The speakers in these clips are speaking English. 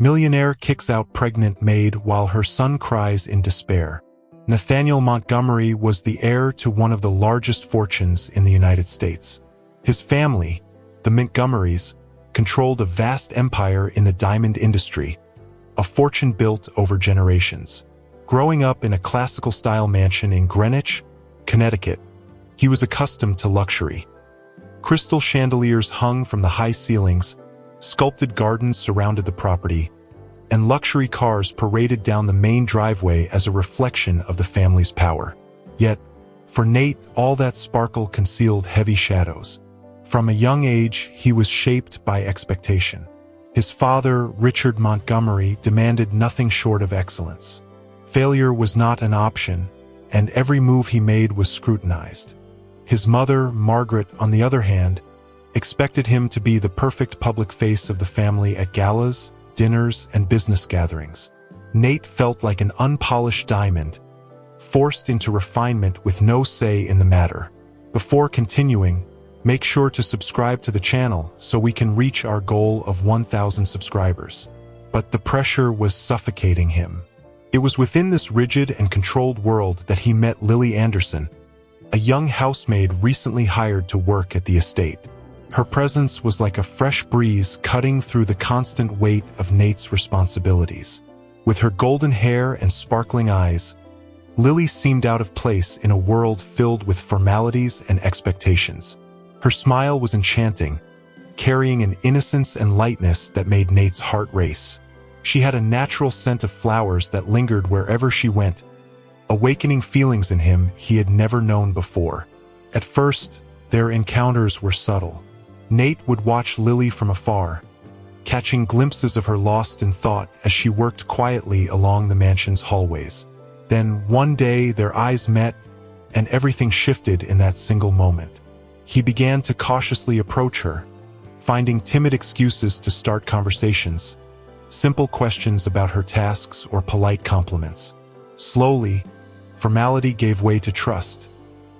Millionaire kicks out pregnant Maid while her son cries in despair. Nathaniel Montgomery was the heir to one of the largest fortunes in the United States. His family, the Montgomerys, controlled a vast empire in the diamond industry, a fortune built over generations. Growing up in a classical-style mansion in Greenwich, Connecticut, he was accustomed to luxury. Crystal chandeliers hung from the high ceilings, sculpted gardens surrounded the property, and luxury cars paraded down the main driveway as a reflection of the family's power. Yet, for Nate, all that sparkle concealed heavy shadows. From a young age, he was shaped by expectation. His father, Richard Montgomery, demanded nothing short of excellence. Failure was not an option, and every move he made was scrutinized. His mother, Margaret, on the other hand, expected him to be the perfect public face of the family at galas, dinners, and business gatherings. Nate felt like an unpolished diamond, forced into refinement with no say in the matter. Before continuing, make sure to subscribe to the channel so we can reach our goal of 1,000 subscribers. But the pressure was suffocating him. It was within this rigid and controlled world that he met Lily Anderson, a young housemaid recently hired to work at the estate. Her presence was like a fresh breeze cutting through the constant weight of Nate's responsibilities. With her golden hair and sparkling eyes, Lily seemed out of place in a world filled with formalities and expectations. Her smile was enchanting, carrying an innocence and lightness that made Nate's heart race. She had a natural scent of flowers that lingered wherever she went, awakening feelings in him he had never known before. At first, their encounters were subtle. Nate would watch Lily from afar, catching glimpses of her lost in thought as she worked quietly along the mansion's hallways. Then, one day, their eyes met, and everything shifted in that single moment. He began to cautiously approach her, finding timid excuses to start conversations, simple questions about her tasks or polite compliments. Slowly, formality gave way to trust,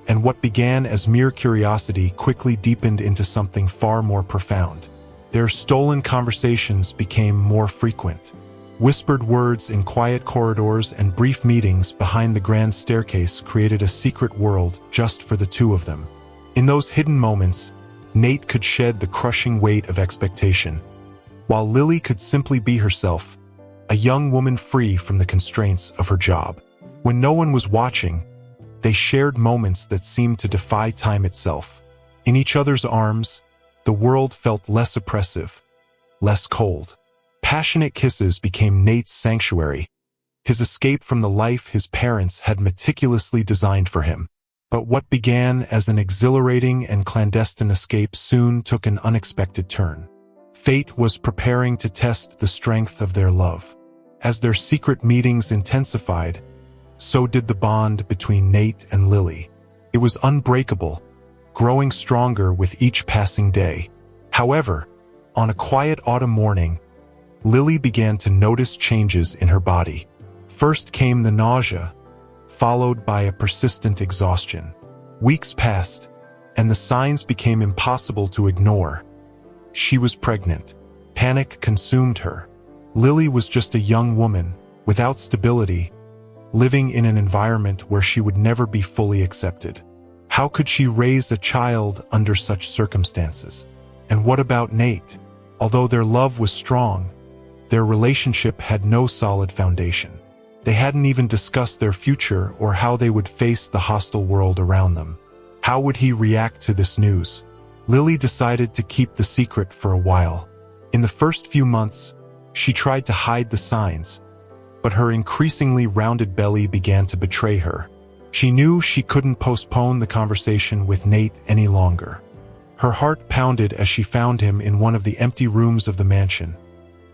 and what began as mere curiosity quickly deepened into something far more profound. Their stolen conversations became more frequent. Whispered words in quiet corridors and brief meetings behind the grand staircase created a secret world just for the two of them. In those hidden moments, Nate could shed the crushing weight of expectation, while Lily could simply be herself, a young woman free from the constraints of her job. When no one was watching, they shared moments that seemed to defy time itself. In each other's arms, the world felt less oppressive, less cold. Passionate kisses became Nate's sanctuary, his escape from the life his parents had meticulously designed for him. But what began as an exhilarating and clandestine escape soon took an unexpected turn. Fate was preparing to test the strength of their love. As their secret meetings intensified, so did the bond between Nate and Lily. It was unbreakable, growing stronger with each passing day. However, on a quiet autumn morning, Lily began to notice changes in her body. First came the nausea, followed by a persistent exhaustion. Weeks passed, and the signs became impossible to ignore. She was pregnant. Panic consumed her. Lily was just a young woman, without stability, living in an environment where she would never be fully accepted. How could she raise a child under such circumstances? And what about Nate? Although their love was strong, their relationship had no solid foundation. They hadn't even discussed their future or how they would face the hostile world around them. How would he react to this news? Lily decided to keep the secret for a while. In the first few months, she tried to hide the signs, but her increasingly rounded belly began to betray her. She knew she couldn't postpone the conversation with Nate any longer. Her heart pounded as she found him in one of the empty rooms of the mansion,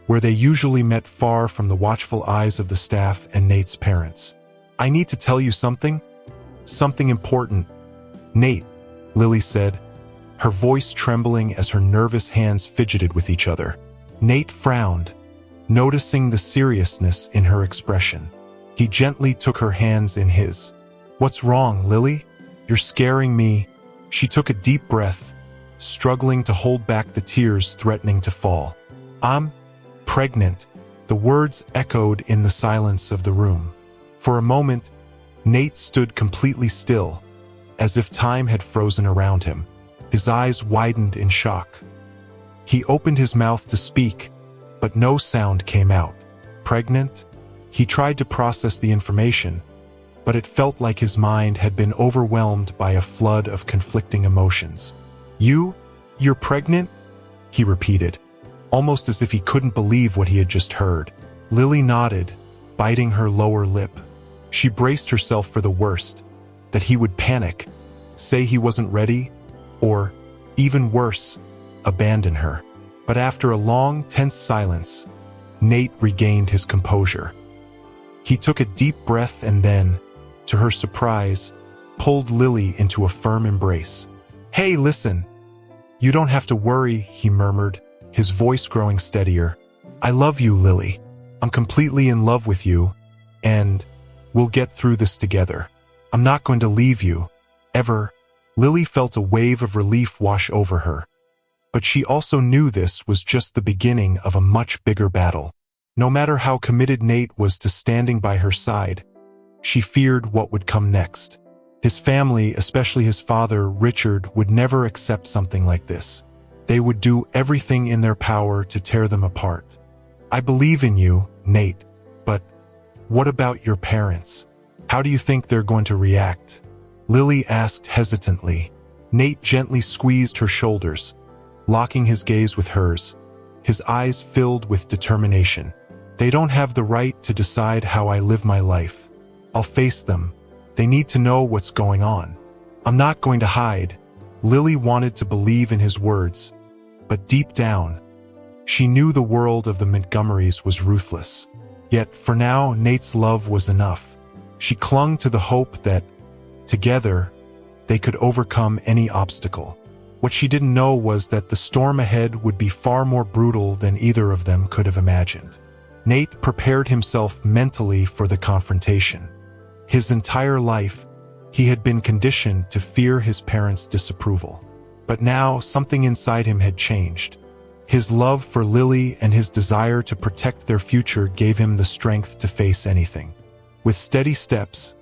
where they usually met far from the watchful eyes of the staff and Nate's parents. "I need to tell you something. Something important, Nate," Lily said, her voice trembling as her nervous hands fidgeted with each other. Nate frowned, noticing the seriousness in her expression. He gently took her hands in his. "What's wrong, Lily? You're scaring me." She took a deep breath, struggling to hold back the tears threatening to fall. "I'm pregnant," The words echoed in the silence of the room. For a moment, Nate stood completely still, as if time had frozen around him. His eyes widened in shock. He opened his mouth to speak, but no sound came out. Pregnant? He tried to process the information, but it felt like his mind had been overwhelmed by a flood of conflicting emotions. You're pregnant? He repeated, almost as if he couldn't believe what he had just heard. Lily nodded, biting her lower lip. She braced herself for the worst, that he would panic, say he wasn't ready, or, even worse, abandon her. But after a long, tense silence, Nate regained his composure. He took a deep breath and then, to her surprise, pulled Lily into a firm embrace. "Hey, listen. You don't have to worry," he murmured, his voice growing steadier. "I love you, Lily. I'm completely in love with you, and we'll get through this together. I'm not going to leave you, ever." Lily felt a wave of relief wash over her, but she also knew this was just the beginning of a much bigger battle. No matter how committed Nate was to standing by her side, she feared what would come next. His family, especially his father, Richard, would never accept something like this. They would do everything in their power to tear them apart. "I believe in you, Nate, but what about your parents? How do you think they're going to react?" Lily asked hesitantly. Nate gently squeezed her shoulders, locking his gaze with hers, his eyes filled with determination. "They don't have the right to decide how I live my life. I'll face them. They need to know what's going on. I'm not going to hide." Lily wanted to believe in his words, but deep down, she knew the world of the Montgomerys was ruthless. Yet, for now, Nate's love was enough. She clung to the hope that, together, they could overcome any obstacle. What she didn't know was that the storm ahead would be far more brutal than either of them could have imagined. Nate prepared himself mentally for the confrontation. His entire life, he had been conditioned to fear his parents' disapproval. But now, something inside him had changed. His love for Lily and his desire to protect their future gave him the strength to face anything. With steady steps,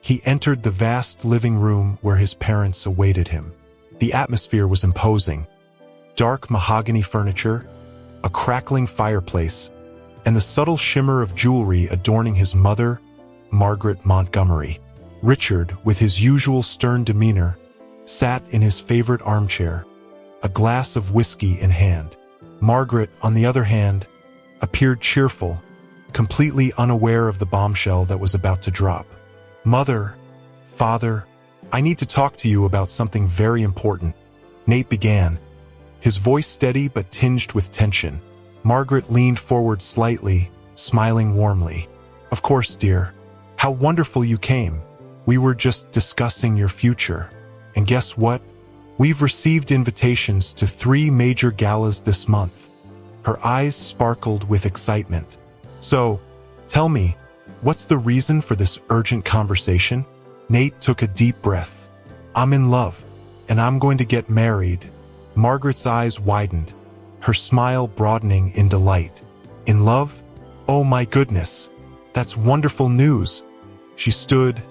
he entered the vast living room where his parents awaited him. The atmosphere was imposing. Dark mahogany furniture, a crackling fireplace, and the subtle shimmer of jewelry adorning his mother, Margaret Montgomery. Richard, with his usual stern demeanor, sat in his favorite armchair, a glass of whiskey in hand. Margaret, on the other hand, appeared cheerful, completely unaware of the bombshell that was about to drop. "Mother, Father, I need to talk to you about something very important," Nate began, his voice steady but tinged with tension. Margaret leaned forward slightly, smiling warmly. "Of course, dear. How wonderful you came. We were just discussing your future. And guess what? We've received invitations to 3 major galas this month." Her eyes sparkled with excitement. "So, tell me, what's the reason for this urgent conversation?" Nate took a deep breath. "I'm in love, and I'm going to get married." Margaret's eyes widened, her smile broadening in delight. "In love? Oh my goodness, that's wonderful news." She stood,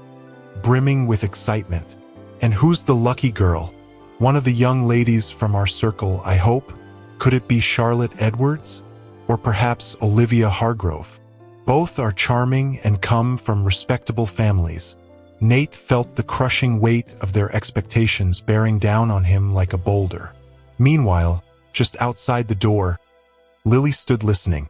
brimming with excitement. "And who's the lucky girl? One of the young ladies from our circle, I hope? Could it be Charlotte Edwards? Or perhaps Olivia Hargrove? Both are charming and come from respectable families." Nate felt the crushing weight of their expectations bearing down on him like a boulder. Meanwhile, just outside the door, Lily stood listening,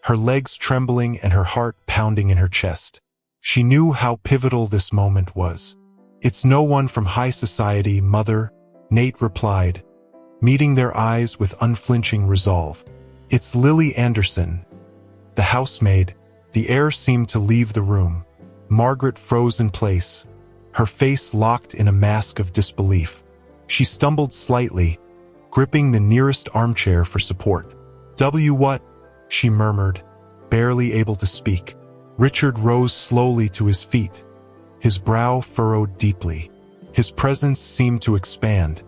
her legs trembling and her heart pounding in her chest. She knew how pivotal this moment was. "It's no one from high society, Mother," Nate replied, meeting their eyes with unflinching resolve. "It's Lily Anderson, the housemaid." The air seemed to leave the room. Margaret froze in place, her face locked in a mask of disbelief. She stumbled slightly, gripping the nearest armchair for support. What?" she murmured, barely able to speak. Richard rose slowly to his feet, his brow furrowed deeply. His presence seemed to expand,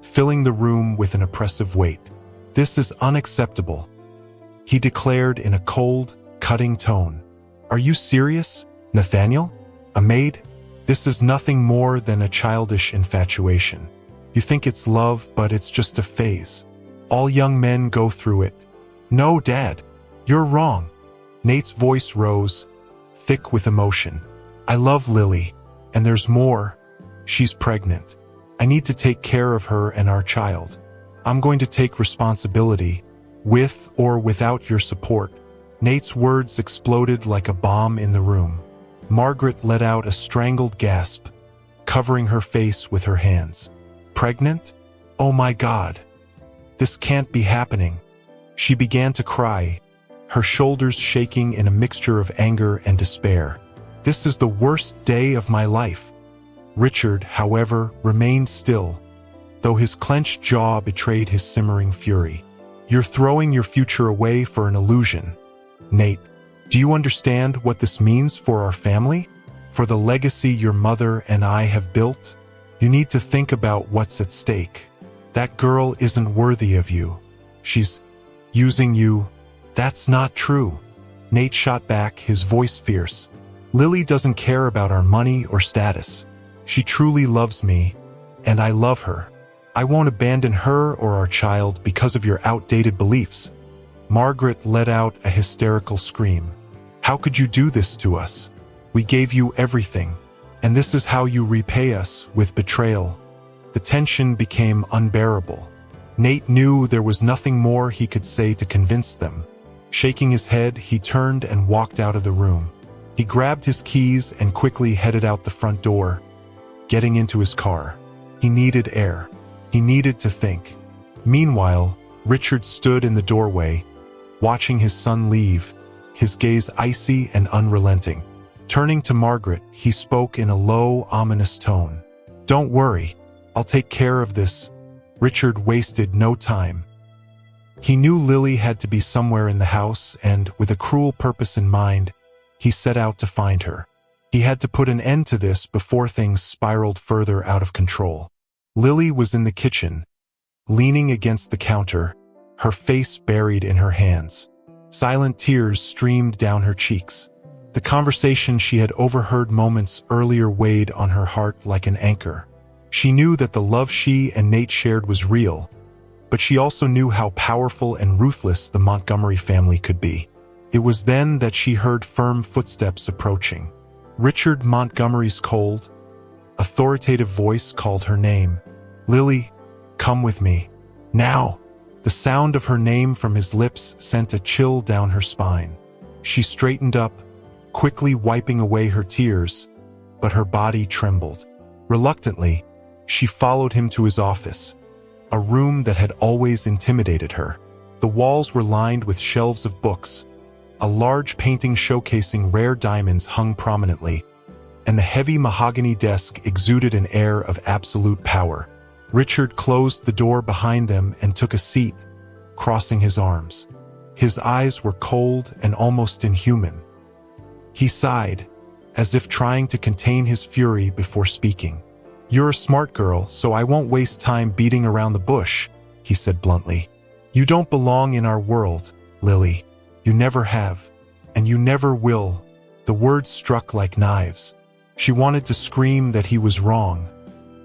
filling the room with an oppressive weight. "This is unacceptable. He declared in a cold, cutting tone. "Are you serious, Nathaniel? A maid? This is nothing more than a childish infatuation. You think it's love, but it's just a phase. All young men go through it." "No, Dad, you're wrong." Nate's voice rose, thick with emotion. "I love Lily, and there's more. She's pregnant. I need to take care of her and our child. I'm going to take responsibility, with or without your support." Nate's words exploded like a bomb in the room. Margaret let out a strangled gasp, covering her face with her hands. "Pregnant? Oh my God. This can't be happening." She began to cry, her shoulders shaking in a mixture of anger and despair. "This is the worst day of my life." Richard, however, remained still, though his clenched jaw betrayed his simmering fury. "You're throwing your future away for an illusion. Nate, do you understand what this means for our family? For the legacy your mother and I have built? You need to think about what's at stake. That girl isn't worthy of you. She's using you." "That's not true." Nate shot back, his voice fierce. "Lily doesn't care about our money or status. She truly loves me, and I love her. I won't abandon her or our child because of your outdated beliefs." Margaret let out a hysterical scream. "How could you do this to us? We gave you everything, and this is how you repay us, with betrayal." The tension became unbearable. Nate knew there was nothing more he could say to convince them. Shaking his head, he turned and walked out of the room. He grabbed his keys and quickly headed out the front door, getting into his car. He needed air. He needed to think. Meanwhile, Richard stood in the doorway, watching his son leave, his gaze icy and unrelenting. Turning to Margaret, he spoke in a low, ominous tone. "Don't worry, I'll take care of this." Richard wasted no time. He knew Lily had to be somewhere in the house, and, with a cruel purpose in mind, he set out to find her. He had to put an end to this before things spiraled further out of control. Lily was in the kitchen, leaning against the counter, her face buried in her hands. Silent tears streamed down her cheeks. The conversation she had overheard moments earlier weighed on her heart like an anchor. She knew that the love she and Nate shared was real, but she also knew how powerful and ruthless the Montgomery family could be. It was then that she heard firm footsteps approaching. Richard Montgomery's cold, authoritative voice called her name. "Lily, come with me. Now." The sound of her name from his lips sent a chill down her spine. She straightened up, quickly wiping away her tears, but her body trembled. Reluctantly, she followed him to his office, a room that had always intimidated her. The walls were lined with shelves of books. A large painting showcasing rare diamonds hung prominently, and the heavy mahogany desk exuded an air of absolute power. Richard closed the door behind them and took a seat, crossing his arms. His eyes were cold and almost inhuman. He sighed, as if trying to contain his fury before speaking. "You're a smart girl, so I won't waste time beating around the bush," he said bluntly. "You don't belong in our world, Lily. You never have, and you never will." The words struck like knives. She wanted to scream that he was wrong,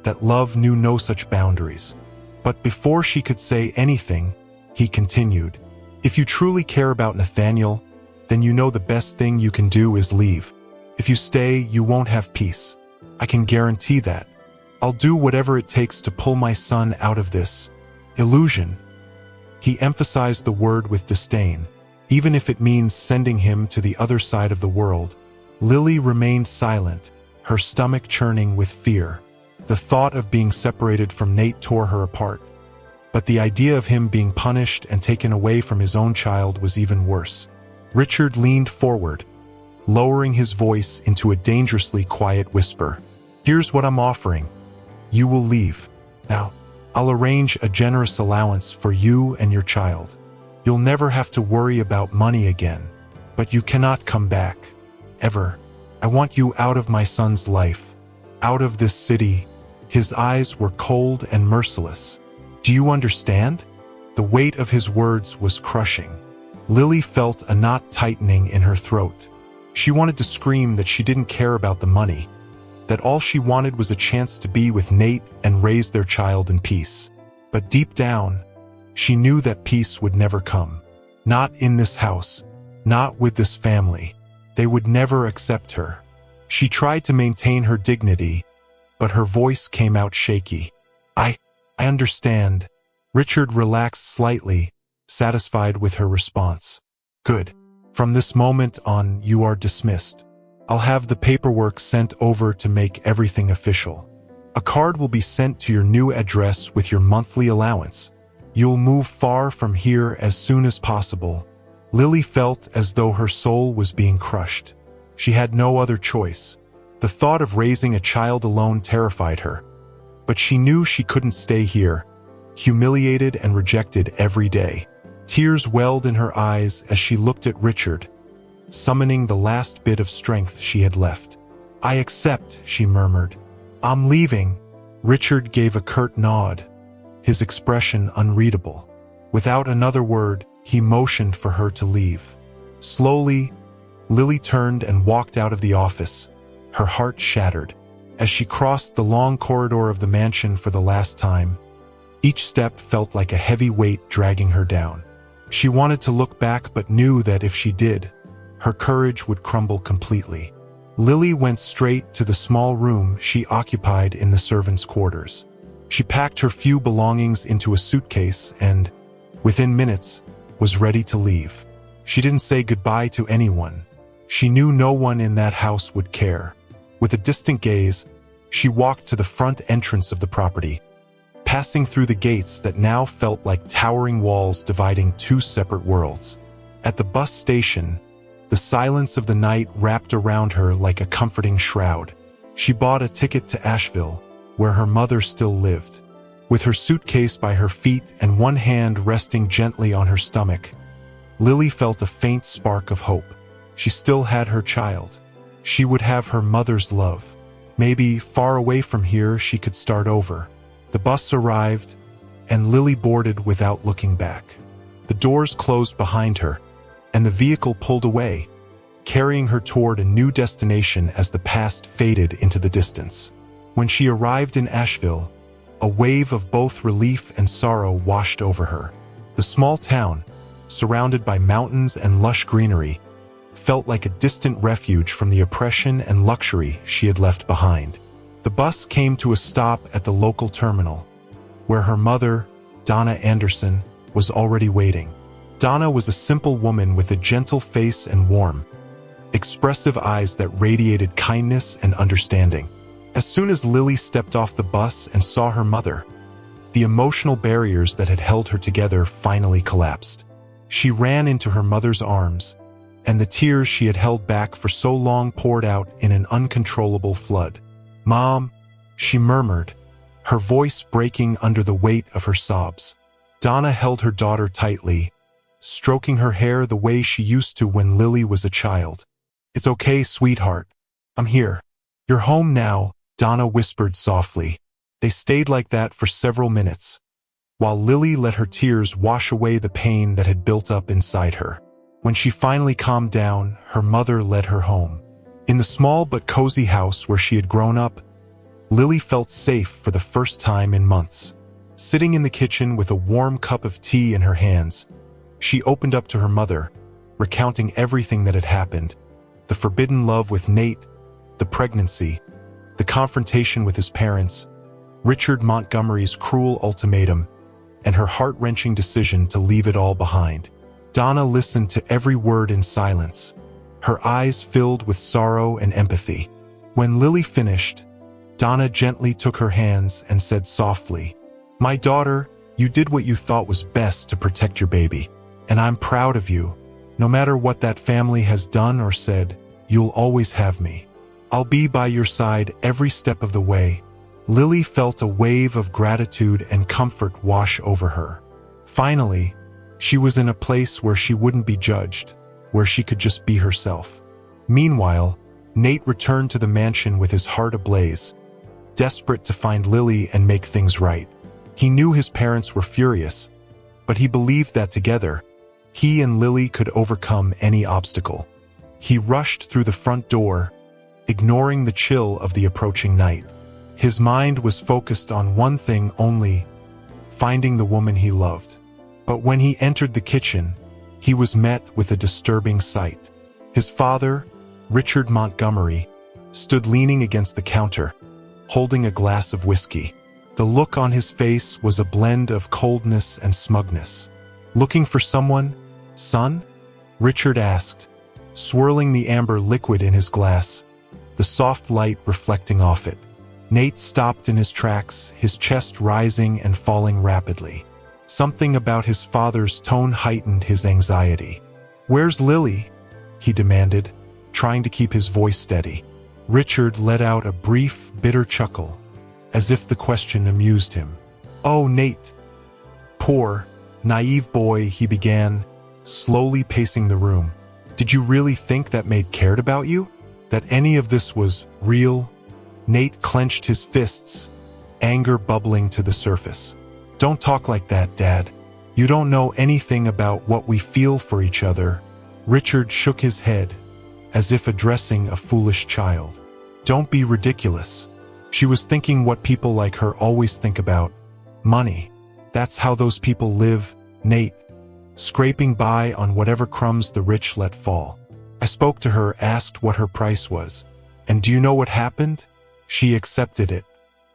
that love knew no such boundaries. But before she could say anything, he continued, "If you truly care about Nathaniel, then you know the best thing you can do is leave. If you stay, you won't have peace. I can guarantee that. I'll do whatever it takes to pull my son out of this illusion." He emphasized the word with disdain, even if it means sending him to the other side of the world. Lily remained silent, her stomach churning with fear. The thought of being separated from Nate tore her apart. But the idea of him being punished and taken away from his own child was even worse. Richard leaned forward, lowering his voice into a dangerously quiet whisper. "Here's what I'm offering. You will leave. Now, I'll arrange a generous allowance for you and your child. You'll never have to worry about money again, but you cannot come back. Ever. I want you out of my son's life, out of this city." His eyes were cold and merciless. "Do you understand?" The weight of his words was crushing. Lily felt a knot tightening in her throat. She wanted to scream that she didn't care about the money, that all she wanted was a chance to be with Nate and raise their child in peace. But deep down, she knew that peace would never come. Not in this house, not with this family. They would never accept her. She tried to maintain her dignity, but her voice came out shaky. I understand. Richard relaxed slightly, satisfied with her response. Good. From this moment on, you are dismissed. I'll have the paperwork sent over to make everything official. A card will be sent to your new address with your monthly allowance. You'll move far from here as soon as possible. Lily felt as though her soul was being crushed. She had no other choice. The thought of raising a child alone terrified her. But she knew she couldn't stay here, humiliated and rejected every day. Tears welled in her eyes as she looked at Richard, summoning the last bit of strength she had left. I accept, she murmured. I'm leaving. Richard gave a curt nod, his expression unreadable. Without another word, he motioned for her to leave. Slowly, Lily turned and walked out of the office, her heart shattered. As she crossed the long corridor of the mansion for the last time, each step felt like a heavy weight dragging her down. She wanted to look back but knew that if she did, her courage would crumble completely. Lily went straight to the small room she occupied in the servants' quarters. She packed her few belongings into a suitcase and, within minutes, was ready to leave. She didn't say goodbye to anyone. She knew no one in that house would care. With a distant gaze, she walked to the front entrance of the property, passing through the gates that now felt like towering walls dividing two separate worlds. At the bus station, the silence of the night wrapped around her like a comforting shroud. She bought a ticket to Asheville, where her mother still lived. With her suitcase by her feet and one hand resting gently on her stomach, Lily felt a faint spark of hope. She still had her child. She would have her mother's love. Maybe, far away from here, she could start over. The bus arrived, and Lily boarded without looking back. The doors closed behind her, and the vehicle pulled away, carrying her toward a new destination as the past faded into the distance. When she arrived in Asheville, a wave of both relief and sorrow washed over her. The small town, surrounded by mountains and lush greenery, felt like a distant refuge from the oppression and luxury she had left behind. The bus came to a stop at the local terminal, where her mother, Donna Anderson, was already waiting. Donna was a simple woman with a gentle face and warm, expressive eyes that radiated kindness and understanding. As soon as Lily stepped off the bus and saw her mother, the emotional barriers that had held her together finally collapsed. She ran into her mother's arms, and the tears she had held back for so long poured out in an uncontrollable flood. Mom, she murmured, her voice breaking under the weight of her sobs. Donna held her daughter tightly, stroking her hair the way she used to when Lily was a child. It's okay, sweetheart. I'm here. You're home now, Donna whispered softly. They stayed like that for several minutes, while Lily let her tears wash away the pain that had built up inside her. When she finally calmed down, her mother led her home. In the small but cozy house where she had grown up, Lily felt safe for the first time in months. Sitting in the kitchen with a warm cup of tea in her hands, she opened up to her mother, recounting everything that had happened: the forbidden love with Nate, the pregnancy, the confrontation with his parents, Richard Montgomery's cruel ultimatum, and her heart-wrenching decision to leave it all behind. Donna listened to every word in silence, her eyes filled with sorrow and empathy. When Lily finished, Donna gently took her hands and said softly, "My daughter, you did what you thought was best to protect your baby, and I'm proud of you. No matter what that family has done or said, you'll always have me. I'll be by your side every step of the way." Lily felt a wave of gratitude and comfort wash over her. Finally, she was in a place where she wouldn't be judged, where she could just be herself. Meanwhile, Nate returned to the mansion with his heart ablaze, desperate to find Lily and make things right. He knew his parents were furious, but he believed that together, He and Lily could overcome any obstacle. He rushed through the front door, ignoring the chill of the approaching night. His mind was focused on one thing only: finding the woman he loved. But when he entered the kitchen, he was met with a disturbing sight. His father, Richard Montgomery, stood leaning against the counter, holding a glass of whiskey. The look on his face was a blend of coldness and smugness. "Looking for someone, son?" Richard asked, swirling the amber liquid in his glass, the soft light reflecting off it. Nate stopped in his tracks, his chest rising and falling rapidly. Something about his father's tone heightened his anxiety. "Where's Lily?" he demanded, trying to keep his voice steady. Richard let out a brief, bitter chuckle, as if the question amused him. "Oh, Nate. Poor, naive boy," he began, slowly pacing the room. "Did you really think that Maid cared about you? That any of this was real?" Nate clenched his fists, anger bubbling to the surface. "Don't talk like that, Dad. You don't know anything about what we feel for each other." Richard shook his head, as if addressing a foolish child. "Don't be ridiculous. She was thinking what people like her always think about: money. That's how those people live, Nate. Scraping by on whatever crumbs the rich let fall. I spoke to her, asked what her price was. And do you know what happened? She accepted it.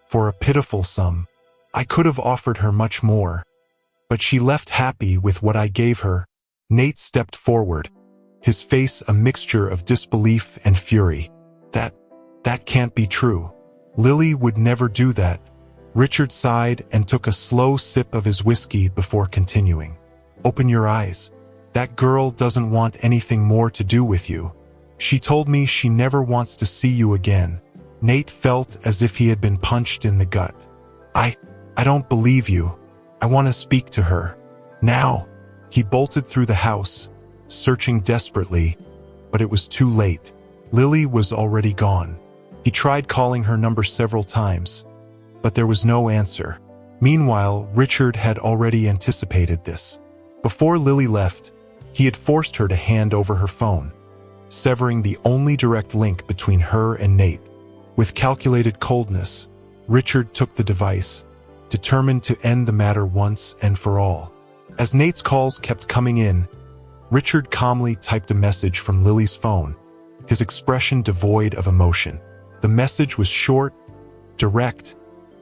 For a pitiful sum. I could have offered her much more. But she left happy with what I gave her." Nate stepped forward, his face a mixture of disbelief and fury. That can't be true. Lily would never do that." Richard sighed and took a slow sip of his whiskey before continuing. "Open your eyes. That girl doesn't want anything more to do with you. She told me she never wants to see you again." Nate felt as if he had been punched in the gut. I don't believe you. I want to speak to her. Now." He bolted through the house, searching desperately, but it was too late. Lily was already gone. He tried calling her number several times, but there was no answer. Meanwhile, Richard had already anticipated this. Before Lily left, he had forced her to hand over her phone, severing the only direct link between her and Nate. With calculated coldness, Richard took the device, determined to end the matter once and for all. As Nate's calls kept coming in, Richard calmly typed a message from Lily's phone, his expression devoid of emotion. The message was short, direct,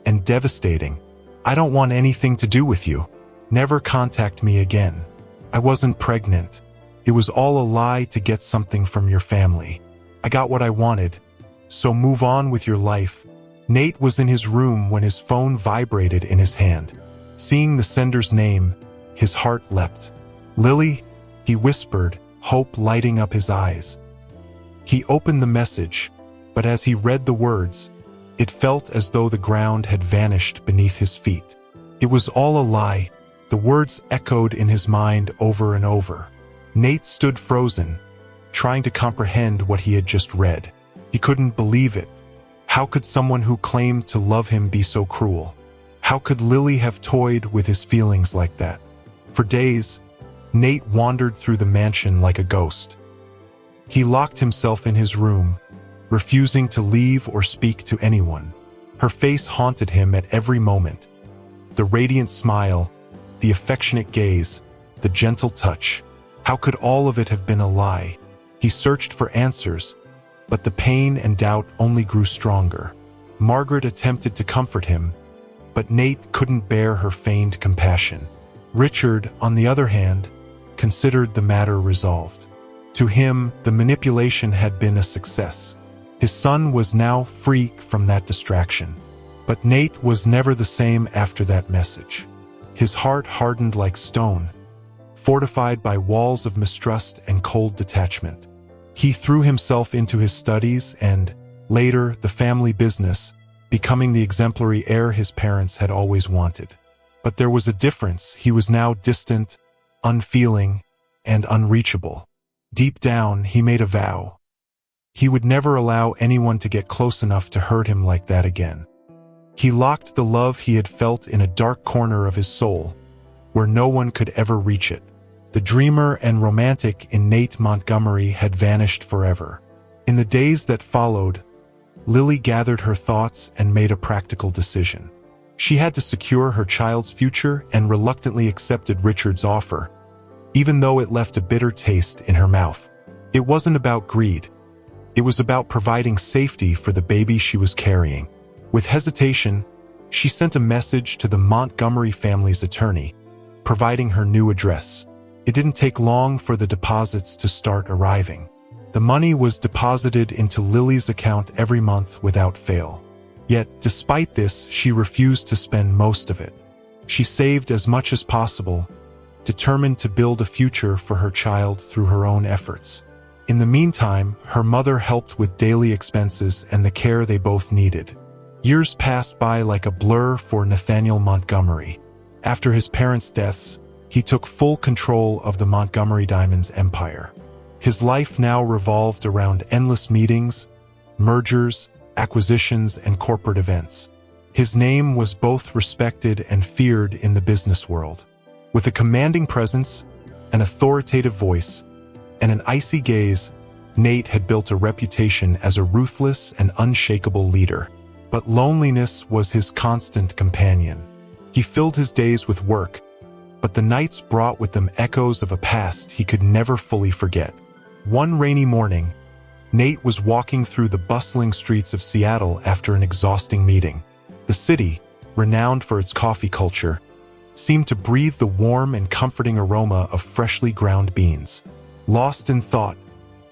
and devastating. "I don't want anything to do with you. Never contact me again. I wasn't pregnant. It was all a lie to get something from your family. I got what I wanted, so move on with your life." Nate was in his room when his phone vibrated in his hand. Seeing the sender's name, his heart leapt. "Lily?" he whispered, hope lighting up his eyes. He opened the message, but as he read the words, it felt as though the ground had vanished beneath his feet. It was all a lie. The words echoed in his mind over and over. Nate stood frozen, trying to comprehend what he had just read. He couldn't believe it. How could someone who claimed to love him be so cruel? How could Lily have toyed with his feelings like that? For days, Nate wandered through the mansion like a ghost. He locked himself in his room, refusing to leave or speak to anyone. Her face haunted him at every moment. The radiant smile, the affectionate gaze, the gentle touch. How could all of it have been a lie? He searched for answers, but the pain and doubt only grew stronger. Margaret attempted to comfort him, but Nate couldn't bear her feigned compassion. Richard, on the other hand, considered the matter resolved. To him, the manipulation had been a success. His son was now free from that distraction. But Nate was never the same after that message. His heart hardened like stone, fortified by walls of mistrust and cold detachment. He threw himself into his studies and, later, the family business, becoming the exemplary heir his parents had always wanted. But there was a difference. He was now distant, unfeeling, and unreachable. Deep down, he made a vow. He would never allow anyone to get close enough to hurt him like that again. He locked the love he had felt in a dark corner of his soul, where no one could ever reach it. The dreamer and romantic in Nate Montgomery had vanished forever. In the days that followed, Lily gathered her thoughts and made a practical decision. She had to secure her child's future and reluctantly accepted Richard's offer, even though it left a bitter taste in her mouth. It wasn't about greed. It was about providing safety for the baby she was carrying. With hesitation, she sent a message to the Montgomery family's attorney, providing her new address. It didn't take long for the deposits to start arriving. The money was deposited into Lily's account every month without fail. Yet, despite this, she refused to spend most of it. She saved as much as possible, determined to build a future for her child through her own efforts. In the meantime, her mother helped with daily expenses and the care they both needed. Years passed by like a blur for Nathaniel Montgomery. After his parents' deaths, he took full control of the Montgomery Diamonds empire. His life now revolved around endless meetings, mergers, acquisitions, and corporate events. His name was both respected and feared in the business world. With a commanding presence, an authoritative voice, and an icy gaze, Nate had built a reputation as a ruthless and unshakable leader. But loneliness was his constant companion. He filled his days with work, but the nights brought with them echoes of a past he could never fully forget. One rainy morning, Nate was walking through the bustling streets of Seattle after an exhausting meeting. The city, renowned for its coffee culture, seemed to breathe the warm and comforting aroma of freshly ground beans. Lost in thought,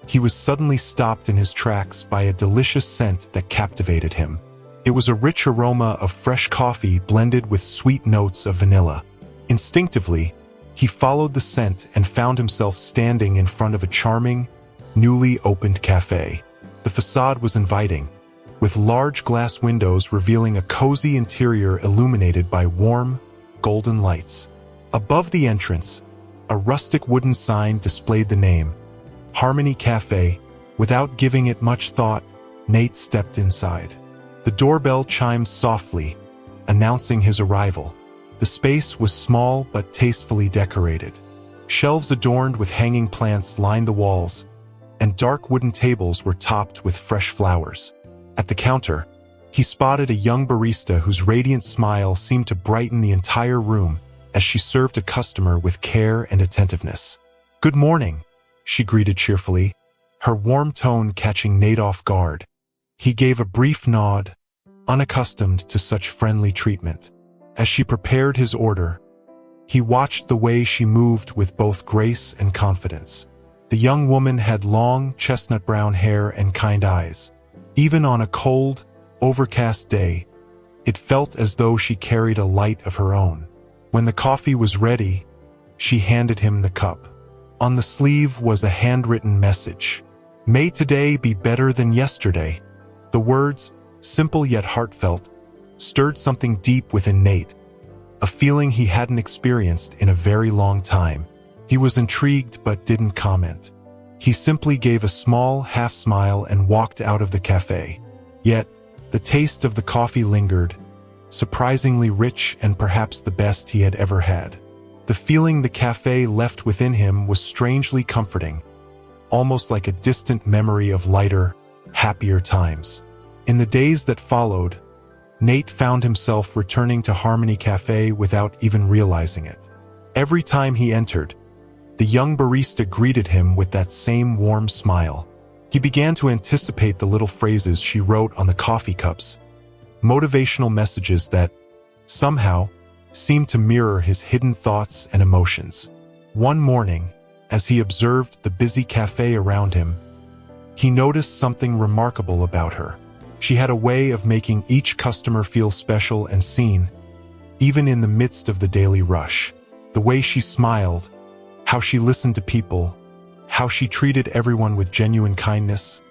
he was suddenly stopped in his tracks by a delicious scent that captivated him. It was a rich aroma of fresh coffee blended with sweet notes of vanilla. Instinctively, he followed the scent and found himself standing in front of a charming, newly opened cafe. The facade was inviting, with large glass windows revealing a cozy interior illuminated by warm, golden lights. Above the entrance, a rustic wooden sign displayed the name, Harmony Cafe. Without giving it much thought, Nate stepped inside. The doorbell chimed softly, announcing his arrival. The space was small but tastefully decorated. Shelves adorned with hanging plants lined the walls, and dark wooden tables were topped with fresh flowers. At the counter, he spotted a young barista whose radiant smile seemed to brighten the entire room as she served a customer with care and attentiveness. "Good morning," she greeted cheerfully, her warm tone catching Nate off guard. He gave a brief nod, unaccustomed to such friendly treatment. As she prepared his order, he watched the way she moved with both grace and confidence. The young woman had long, chestnut-brown hair and kind eyes. Even on a cold, overcast day, it felt as though she carried a light of her own. When the coffee was ready, she handed him the cup. On the sleeve was a handwritten message. "May today be better than yesterday." The words, simple yet heartfelt, stirred something deep within Nate, a feeling he hadn't experienced in a very long time. He was intrigued but didn't comment. He simply gave a small half-smile and walked out of the cafe. Yet, the taste of the coffee lingered, surprisingly rich and perhaps the best he had ever had. The feeling the cafe left within him was strangely comforting, almost like a distant memory of lighter, happier times. In the days that followed, Nate found himself returning to Harmony Cafe without even realizing it. Every time he entered, the young barista greeted him with that same warm smile. He began to anticipate the little phrases she wrote on the coffee cups, motivational messages that, somehow, seemed to mirror his hidden thoughts and emotions. One morning, as he observed the busy cafe around him, he noticed something remarkable about her. She had a way of making each customer feel special and seen, even in the midst of the daily rush. The way she smiled, how she listened to people, how she treated everyone with genuine kindness,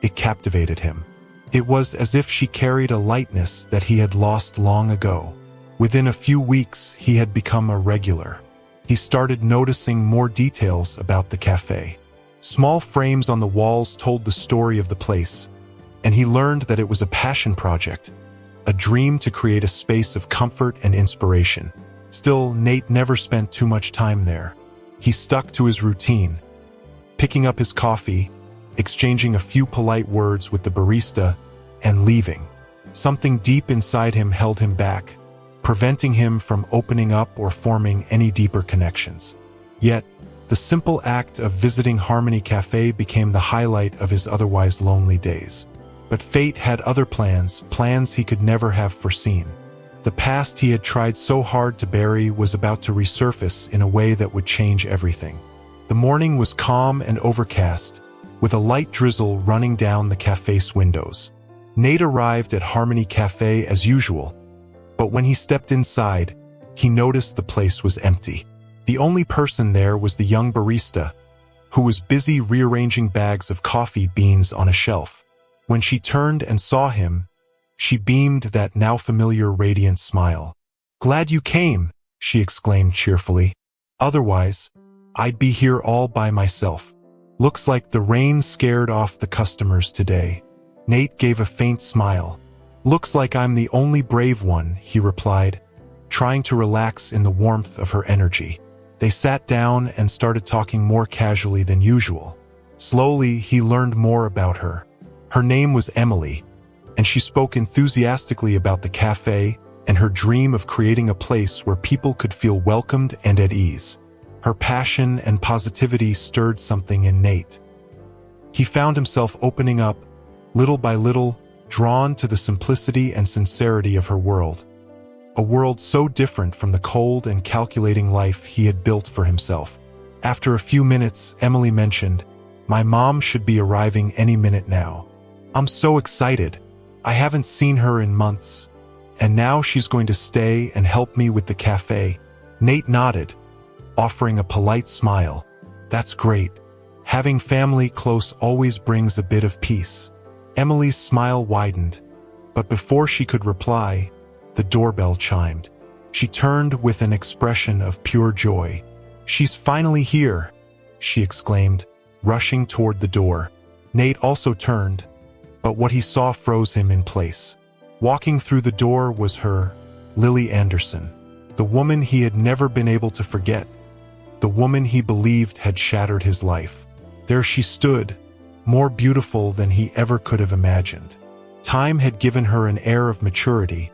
it captivated him. It was as if she carried a lightness that he had lost long ago. Within a few weeks, he had become a regular. He started noticing more details about the cafe. Small frames on the walls told the story of the place, and he learned that it was a passion project, a dream to create a space of comfort and inspiration. Still, Nate never spent too much time there. He stuck to his routine, picking up his coffee, exchanging a few polite words with the barista, and leaving. Something deep inside him held him back, preventing him from opening up or forming any deeper connections. Yet, the simple act of visiting Harmony Cafe became the highlight of his otherwise lonely days. But fate had other plans he could never have foreseen. The past he had tried so hard to bury was about to resurface in a way that would change everything. The morning was calm and overcast, with a light drizzle running down the cafe's windows. Nate arrived at Harmony Cafe as usual, but when he stepped inside, he noticed the place was empty. The only person there was the young barista, who was busy rearranging bags of coffee beans on a shelf. When she turned and saw him, she beamed that now familiar radiant smile. "Glad you came," she exclaimed cheerfully. "Otherwise, I'd be here all by myself. Looks like the rain scared off the customers today." Nate gave a faint smile. "Looks like I'm the only brave one," he replied, trying to relax in the warmth of her energy. They sat down and started talking more casually than usual. Slowly, he learned more about her. Her name was Emily, and she spoke enthusiastically about the cafe and her dream of creating a place where people could feel welcomed and at ease. Her passion and positivity stirred something in Nate. He found himself opening up, little by little, drawn to the simplicity and sincerity of her world. A world so different from the cold and calculating life he had built for himself. After a few minutes, Emily mentioned, "My mom should be arriving any minute now. I'm so excited. I haven't seen her in months, and now she's going to stay and help me with the cafe." Nate nodded, offering a polite smile. "That's great. Having family close always brings a bit of peace." Emily's smile widened, but before she could reply, the doorbell chimed. She turned with an expression of pure joy. "She's finally here," she exclaimed, rushing toward the door. Nate also turned, but what he saw froze him in place. Walking through the door was her, Lily Anderson, the woman he had never been able to forget, the woman he believed had shattered his life. There she stood, more beautiful than he ever could have imagined. Time had given her an air of maturity,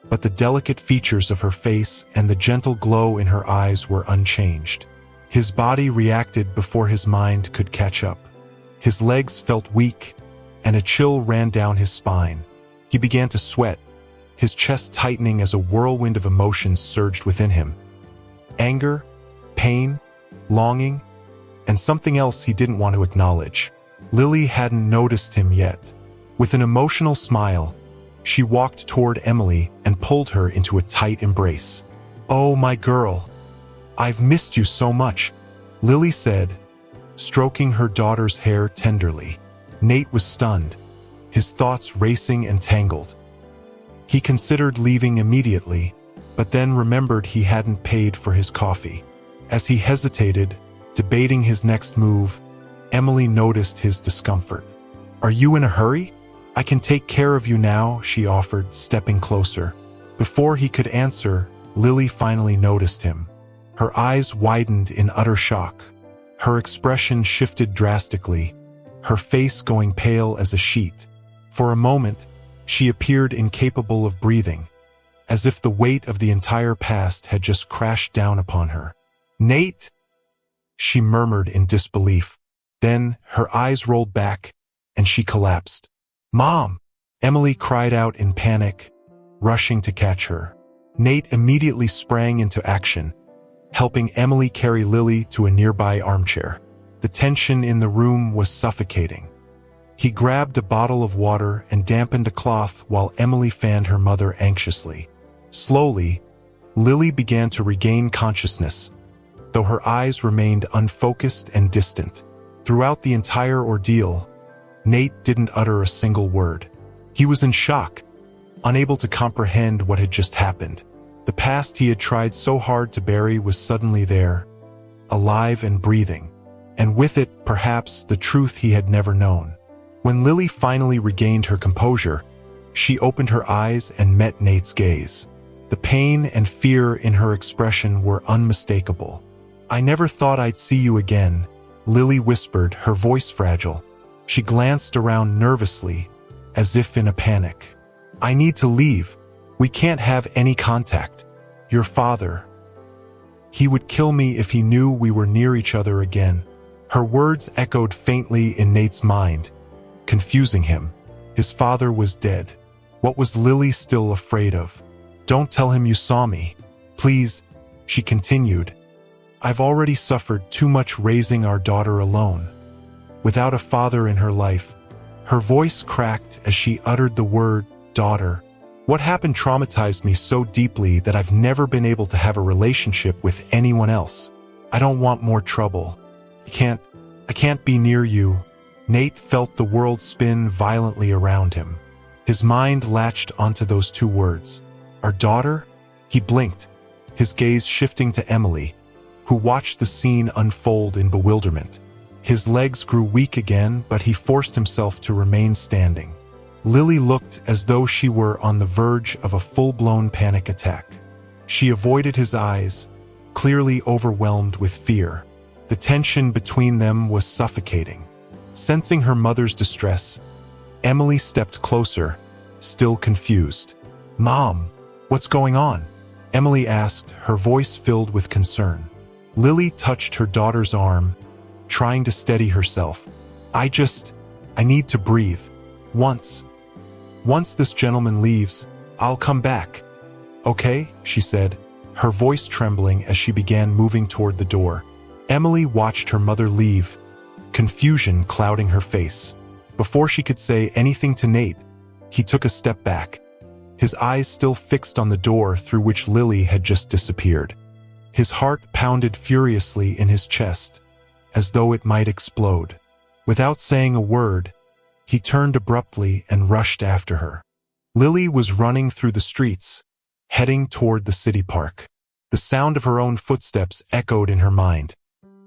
but the delicate features of her face and the gentle glow in her eyes were unchanged. His body reacted before his mind could catch up. His legs felt weak, and a chill ran down his spine. He began to sweat, his chest tightening as a whirlwind of emotions surged within him. Anger, pain, longing, and something else he didn't want to acknowledge. Lily hadn't noticed him yet. With an emotional smile, she walked toward Emily and pulled her into a tight embrace. "Oh, my girl, I've missed you so much," Lily said, stroking her daughter's hair tenderly. Nate was stunned, his thoughts racing and tangled. He considered leaving immediately, but then remembered he hadn't paid for his coffee. As he hesitated, debating his next move, Emily noticed his discomfort. "Are you in a hurry? I can take care of you now," she offered, stepping closer. Before he could answer, Lily finally noticed him. Her eyes widened in utter shock. Her expression shifted drastically, her face going pale as a sheet. For a moment, she appeared incapable of breathing, as if the weight of the entire past had just crashed down upon her. "Nate?" she murmured in disbelief. Then her eyes rolled back, and she collapsed. "Mom!" Emily cried out in panic, rushing to catch her. Nate immediately sprang into action, helping Emily carry Lily to a nearby armchair. The tension in the room was suffocating. He grabbed a bottle of water and dampened a cloth while Emily fanned her mother anxiously. Slowly, Lily began to regain consciousness, though her eyes remained unfocused and distant. Throughout the entire ordeal, Nate didn't utter a single word. He was in shock, unable to comprehend what had just happened. The past he had tried so hard to bury was suddenly there, alive and breathing, and with it, perhaps, the truth he had never known. When Lily finally regained her composure, she opened her eyes and met Nate's gaze. The pain and fear in her expression were unmistakable. I never thought I'd see you again, Lily whispered, her voice fragile. She glanced around nervously, as if in a panic. I need to leave. We can't have any contact. Your father. He would kill me if he knew we were near each other again. Her words echoed faintly in Nate's mind, confusing him. His father was dead. What was Lily still afraid of? Don't tell him you saw me. Please, she continued. I've already suffered too much raising our daughter alone. Without a father in her life. Her voice cracked as she uttered the word, daughter. What happened traumatized me so deeply that I've never been able to have a relationship with anyone else. I don't want more trouble. I can't be near you. Nate felt the world spin violently around him. His mind latched onto those two words. Our daughter? He blinked, his gaze shifting to Emily, who watched the scene unfold in bewilderment. His legs grew weak again, but he forced himself to remain standing. Lily looked as though she were on the verge of a full-blown panic attack. She avoided his eyes, clearly overwhelmed with fear. The tension between them was suffocating. Sensing her mother's distress, Emily stepped closer, still confused. Mom, what's going on? Emily asked, her voice filled with concern. Lily touched her daughter's arm, trying to steady herself. I need to breathe. Once this gentleman leaves, I'll come back. Okay, she said, her voice trembling as she began moving toward the door. Emily watched her mother leave, confusion clouding her face. Before she could say anything to Nate, he took a step back, his eyes still fixed on the door through which Lily had just disappeared. His heart pounded furiously in his chest, as though it might explode. Without saying a word, he turned abruptly and rushed after her. Lily was running through the streets, heading toward the city park. The sound of her own footsteps echoed in her mind.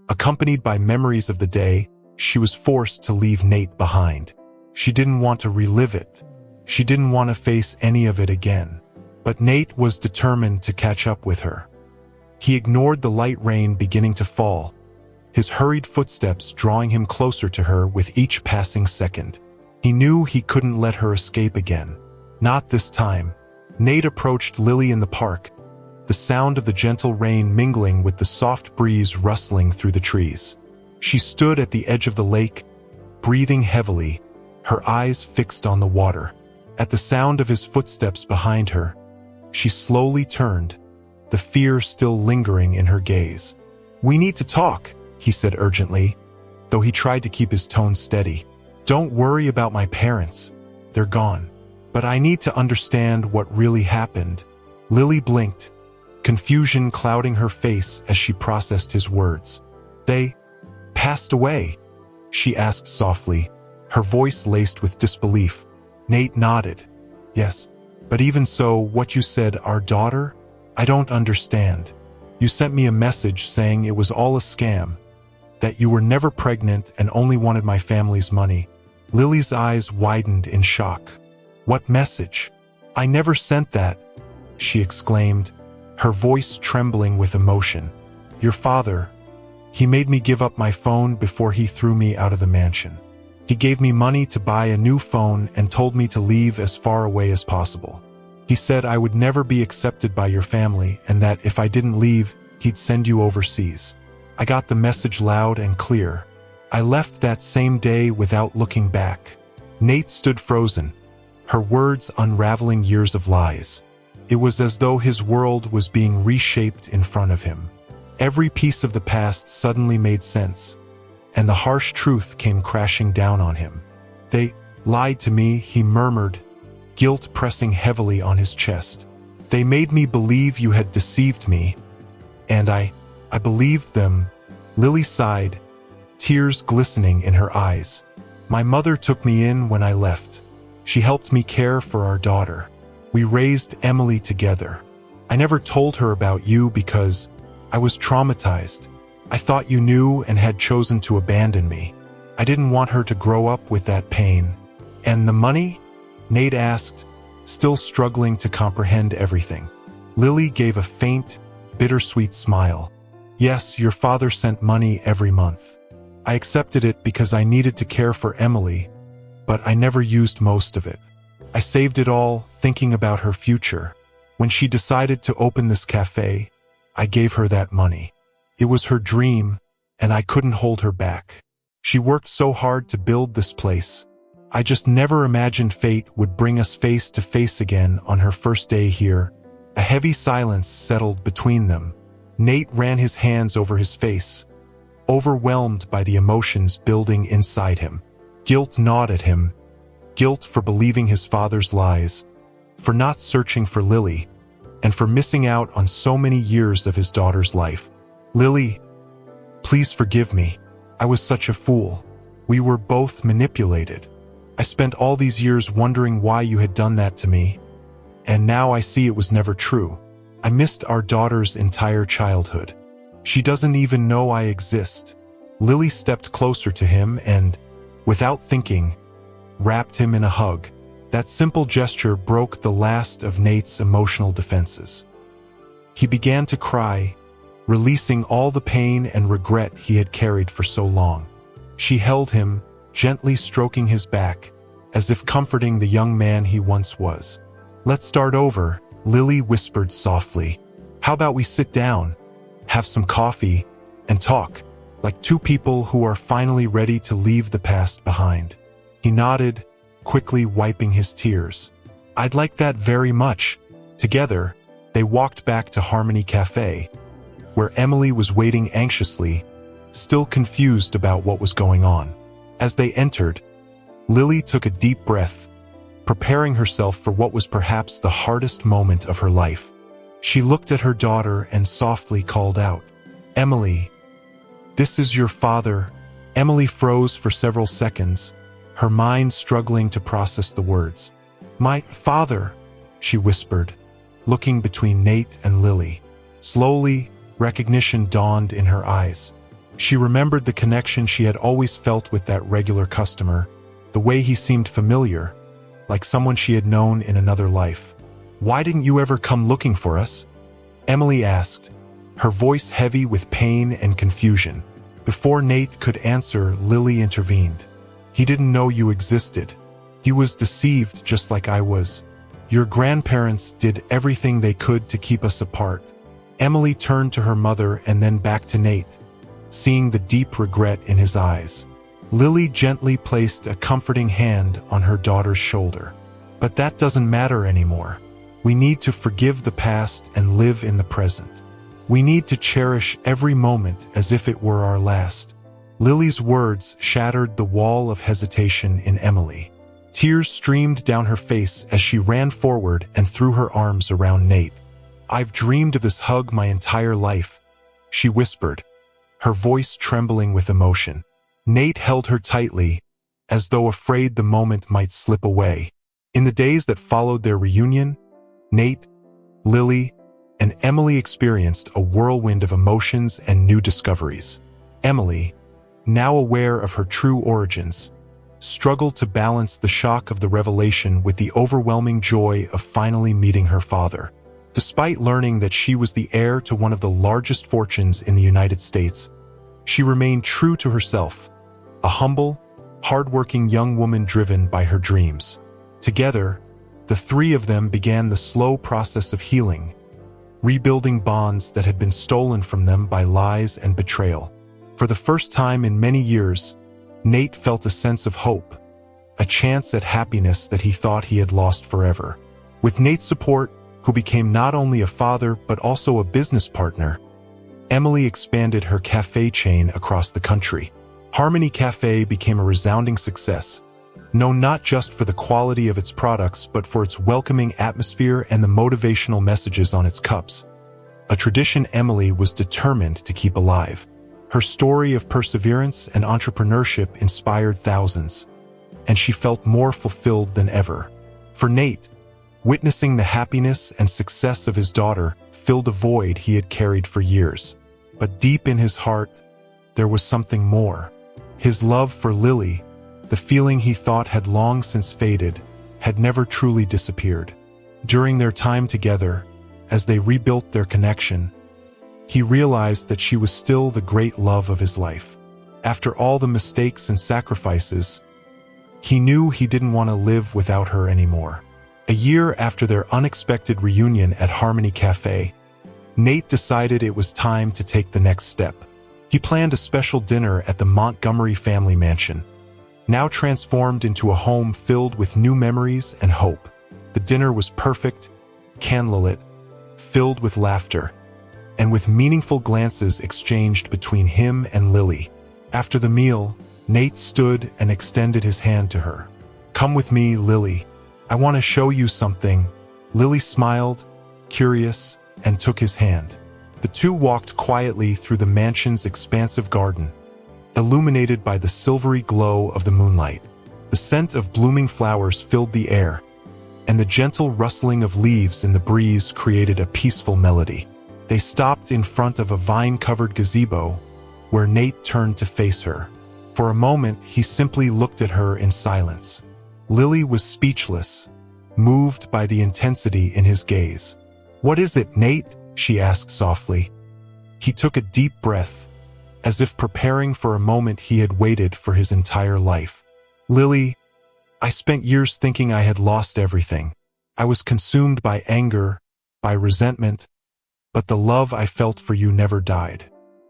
Accompanied by memories of the day, she was forced to leave Nate behind. She didn't want to relive it. She didn't want to face any of it again. But Nate was determined to catch up with her. He ignored the light rain beginning to fall, his hurried footsteps drawing him closer to her with each passing second. He knew he couldn't let her escape again. Not this time. Nate approached Lily in the park, the sound of the gentle rain mingling with the soft breeze rustling through the trees. She stood at the edge of the lake, breathing heavily, her eyes fixed on the water. At the sound of his footsteps behind her, she slowly turned, the fear still lingering in her gaze. We need to talk, he said urgently, though he tried to keep his tone steady. Don't worry about my parents. They're gone. But I need to understand what really happened. Lily blinked, confusion clouding her face as she processed his words. They passed away, she asked softly, her voice laced with disbelief. Nate nodded. Yes, but even so, what you said, our daughter? I don't understand. You sent me a message saying it was all a scam, that you were never pregnant and only wanted my family's money. Lily's eyes widened in shock. What message? I never sent that, she exclaimed, her voice trembling with emotion. Your father, he made me give up my phone before he threw me out of the mansion. He gave me money to buy a new phone and told me to leave as far away as possible. He said I would never be accepted by your family and that if I didn't leave, he'd send you overseas. I got the message loud and clear. I left that same day without looking back. Nate stood frozen, her words unraveling years of lies. It was as though his world was being reshaped in front of him. Every piece of the past suddenly made sense, and the harsh truth came crashing down on him. They lied to me, he murmured, guilt pressing heavily on his chest. They made me believe you had deceived me, and I believed them. Lily sighed, tears glistening in her eyes. My mother took me in when I left. She helped me care for our daughter. We raised Emily together. I never told her about you because I was traumatized. I thought you knew and had chosen to abandon me. I didn't want her to grow up with that pain. And the money? Nate asked, still struggling to comprehend everything. Lily gave a faint, bittersweet smile. Yes, your father sent money every month. I accepted it because I needed to care for Emily, but I never used most of it. I saved it all, thinking about her future. When she decided to open this cafe, I gave her that money. It was her dream, and I couldn't hold her back. She worked so hard to build this place. I just never imagined fate would bring us face to face again on her first day here. A heavy silence settled between them. Nate ran his hands over his face, overwhelmed by the emotions building inside him. Guilt gnawed at him. Guilt for believing his father's lies, for not searching for Lily, and for missing out on so many years of his daughter's life. Lily, please forgive me. I was such a fool. We were both manipulated. I spent all these years wondering why you had done that to me, and now I see it was never true. I missed our daughter's entire childhood. She doesn't even know I exist. Lily stepped closer to him and, without thinking, wrapped him in a hug. That simple gesture broke the last of Nate's emotional defenses. He began to cry, releasing all the pain and regret he had carried for so long. She held him, gently stroking his back, as if comforting the young man he once was. "Let's start over," Lily whispered softly. "How about we sit down, have some coffee, and talk, like two people who are finally ready to leave the past behind?" He nodded, quickly wiping his tears. "I'd like that very much." Together, they walked back to Harmony Cafe, where Emily was waiting anxiously, still confused about what was going on. As they entered, Lily took a deep breath, preparing herself for what was perhaps the hardest moment of her life. She looked at her daughter and softly called out, "Emily, this is your father." Emily froze for several seconds, her mind struggling to process the words. "My father," she whispered, looking between Nate and Lily. Slowly, recognition dawned in her eyes. She remembered the connection she had always felt with that regular customer, the way he seemed familiar, like someone she had known in another life. "Why didn't you ever come looking for us?" Emily asked, her voice heavy with pain and confusion. Before Nate could answer, Lily intervened. "He didn't know you existed. He was deceived just like I was. Your grandparents did everything they could to keep us apart." Emily turned to her mother and then back to Nate, seeing the deep regret in his eyes. Lily gently placed a comforting hand on her daughter's shoulder. "But that doesn't matter anymore. We need to forgive the past and live in the present. We need to cherish every moment as if it were our last." Lily's words shattered the wall of hesitation in Emily. Tears streamed down her face as she ran forward and threw her arms around Nate. "I've dreamed of this hug my entire life," she whispered, her voice trembling with emotion. Nate held her tightly, as though afraid the moment might slip away. In the days that followed their reunion, Nate, Lily, and Emily experienced a whirlwind of emotions and new discoveries. Emily, now aware of her true origins, struggled to balance the shock of the revelation with the overwhelming joy of finally meeting her father. Despite learning that she was the heir to one of the largest fortunes in the United States, she remained true to herself, a humble, hard-working young woman driven by her dreams. Together, the three of them began the slow process of healing, rebuilding bonds that had been stolen from them by lies and betrayal. For the first time in many years, Nate felt a sense of hope, a chance at happiness that he thought he had lost forever. With Nate's support, who became not only a father but also a business partner, Emily expanded her cafe chain across the country. Harmony Cafe became a resounding success, known not just for the quality of its products but for its welcoming atmosphere and the motivational messages on its cups. A tradition Emily was determined to keep alive. Her story of perseverance and entrepreneurship inspired thousands, and she felt more fulfilled than ever. For Nate, witnessing the happiness and success of his daughter filled a void he had carried for years. But deep in his heart, there was something more. His love for Lily, the feeling he thought had long since faded, had never truly disappeared. During their time together, as they rebuilt their connection, he realized that she was still the great love of his life. After all the mistakes and sacrifices, he knew he didn't want to live without her anymore. A year after their unexpected reunion at Harmony Cafe, Nate decided it was time to take the next step. He planned a special dinner at the Montgomery family mansion, now transformed into a home filled with new memories and hope. The dinner was perfect, candlelit, filled with laughter, and with meaningful glances exchanged between him and Lily. After the meal, Nate stood and extended his hand to her. "Come with me, Lily. I want to show you something." Lily smiled, curious, and took his hand. The two walked quietly through the mansion's expansive garden, illuminated by the silvery glow of the moonlight. The scent of blooming flowers filled the air, and the gentle rustling of leaves in the breeze created a peaceful melody. They stopped in front of a vine-covered gazebo, where Nate turned to face her. For a moment, he simply looked at her in silence. Lily was speechless, moved by the intensity in his gaze. "What is it, Nate?" she asked softly. He took a deep breath, as if preparing for a moment he had waited for his entire life. "Lily, I spent years thinking I had lost everything. I was consumed by anger, by resentment, but the love I felt for you never died.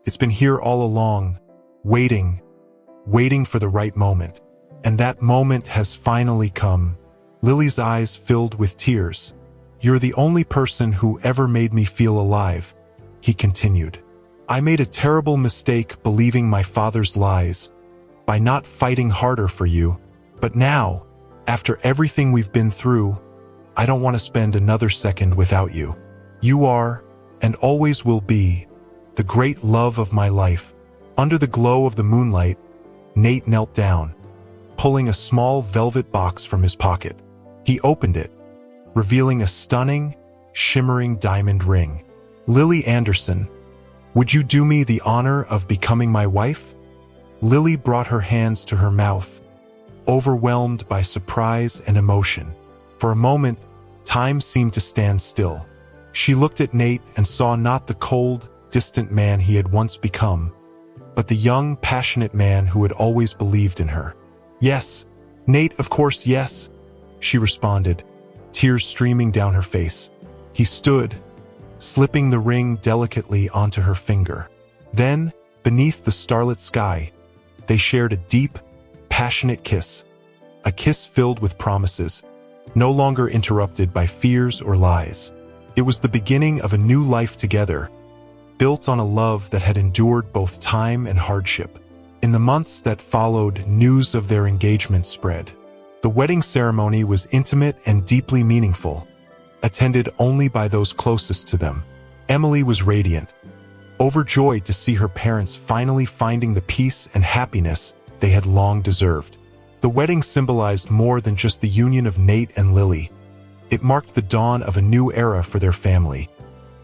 It's been here all along, waiting for the right moment. And that moment has finally come." Lily's eyes filled with tears. "You're the only person who ever made me feel alive," he continued. "I made a terrible mistake believing my father's lies, by not fighting harder for you. But now, after everything we've been through, I don't want to spend another second without you. You are, and always will be, the great love of my life." Under the glow of the moonlight, Nate knelt down, pulling a small velvet box from his pocket. He opened it, revealing a stunning, shimmering diamond ring. "Lily Anderson, would you do me the honor of becoming my wife?" Lily brought her hands to her mouth, overwhelmed by surprise and emotion. For a moment, time seemed to stand still. She looked at Nate and saw not the cold, distant man he had once become, but the young, passionate man who had always believed in her. "Yes, Nate, of course, yes," she responded, tears streaming down her face. He stood, slipping the ring delicately onto her finger. Then, beneath the starlit sky, they shared a deep, passionate kiss. A kiss filled with promises, no longer interrupted by fears or lies. It was the beginning of a new life together, built on a love that had endured both time and hardship. In the months that followed, news of their engagement spread. The wedding ceremony was intimate and deeply meaningful, attended only by those closest to them. Emily was radiant, overjoyed to see her parents finally finding the peace and happiness they had long deserved. The wedding symbolized more than just the union of Nate and Lily. It marked the dawn of a new era for their family,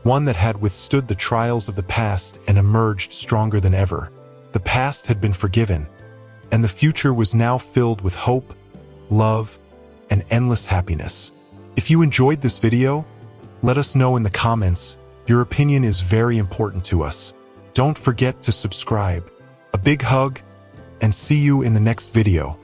one that had withstood the trials of the past and emerged stronger than ever. The past had been forgiven, and the future was now filled with hope, love, and endless happiness. If you enjoyed this video, let us know in the comments. Your opinion is very important to us. Don't forget to subscribe. A big hug, and see you in the next video.